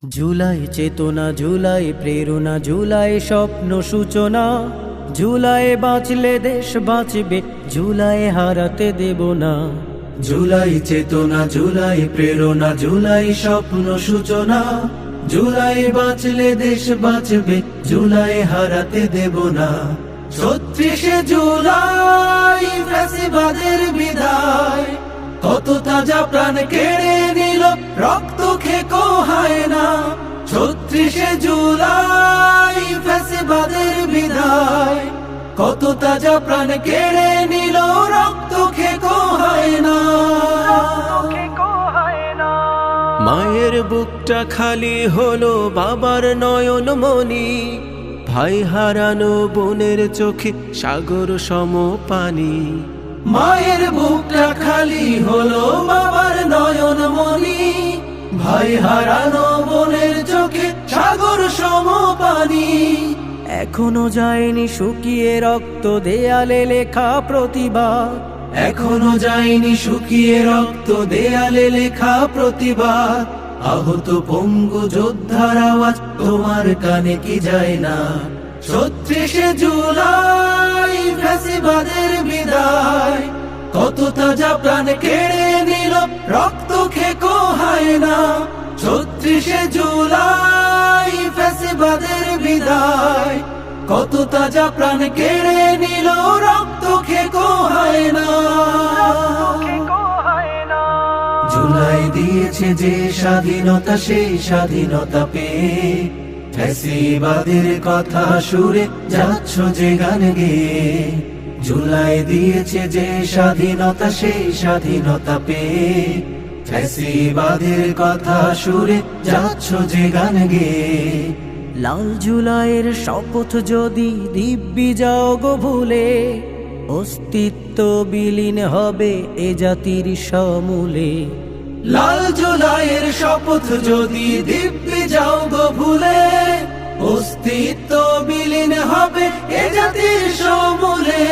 জুলাই চেতনা, জুলাই প্রেরণা, জুলাই স্বপ্ন সূচনা। জুলাই বাঁচলে দেশ বাঁচবে, জুলাই হারাতে দেব না। জুলাই চেতনা, জুলাই প্রেরণা, জুলাই স্বপ্ন সূচনা। জুলাই বাঁচলে দেশ বাঁচবে, জুলাই হারাতে দেব না। ৩৬শে জুলাই ফ্যাসিবাদের বিদায়, কত তাজা প্রাণ কেড়ে নিল, রক্ত খেকো হয় না। ৩৬শে জুলাই ফ্যাসিবাদের বিদায়, কত তাজা প্রাণ কেড়ে নিল, রক্ত খেকো হয় না। মায়ের বুকটা খালি হলো, বাবার নয়ন মনি। ভাই হারানো বোনের চোখে সাগর সম পানি। মায়ের বুকটা খালি হলো, বাবার নয়ন মনি। ভাই হারানো বোনের চোখে সাগর সম পানি। এখনো যায়নি শুকিয়ে রক্ত, দেয়ালে লেখা প্রতিবাদ। এখনো যায়নি শুকিয়ে রক্ত, দেয়ালে লেখা প্রতিবাদ। আহত পঙ্গু যোদ্ধার আওয়াজ তোমার কানে কি যায় না? ৩৬শে জুলাই ফ্যাসিবাদের বিদায়, কত তাজা প্রাণ কেড়ে নিল, রক্ত খেকো হয় না। ৩৬শে জুলাই ফ্যাসিবাদের বিদায়, কত তাজা প্রাণ কেড়ে নিল, রক্ত খেকো হয় না। জুলাই দিয়েছে যে স্বাধীনতা, সেই স্বাধীনতা পেয়ে ফ্যাসিবাদের কথা সুরে যাচ্ছ যে গান গেয়ে। জুলাই দিয়েছে যে স্বাধীনতা, সেই স্বাধীনতা পেয়ে ফ্যাসিবাদের কথা সুরে যাচ্ছ যে গান গেয়ে। লাল জুলাইয়ের শপথ যদি দিব্যি যাও গো ভুলে, অস্তিত্ব বিলীন হবে এ জাতির সমূলে। লাল জুলাইয়ের শপথ যদি দিব্যি যাও গো ভুলে, অস্তিত্ব বিলীন হবে এ জাতির সমূলে।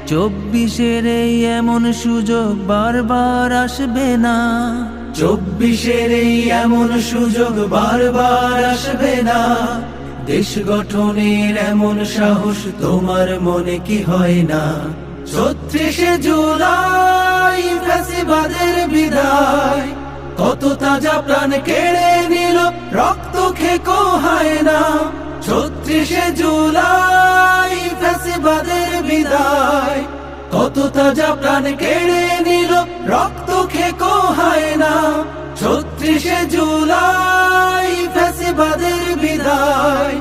২৪-এর এই এমন সুযোগ বারবার আসবে না। ২৪-এর এই এমন সুযোগ বারবার আসবে না। দেশ গঠনের এমন সাহস তোমার মনে কি হয় না? ৩৬শে জুলাই ফ্যাসিবাদের বিদায়, কত তাজা প্রাণ কেড়ে নিল, রক্ত খেকো হয় না। ৩৬শে জুলাই ফ্যাসিবাদের বিদায়, কত তাজা প্রাণ কেড়ে নিল, রক্ত খেকো হয় না। ৩৬শে জুলাই ফ্যাসিবাদের বিদায়,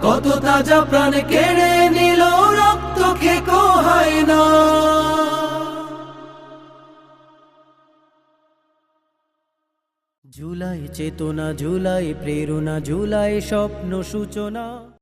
কত তাজা প্রাণ কেড়ে নিল, রক্ত খেকো হয় না। জুলাই চেতনা, জুলাই প্রেরণা, জুলাই স্বপ্ন সূচনা।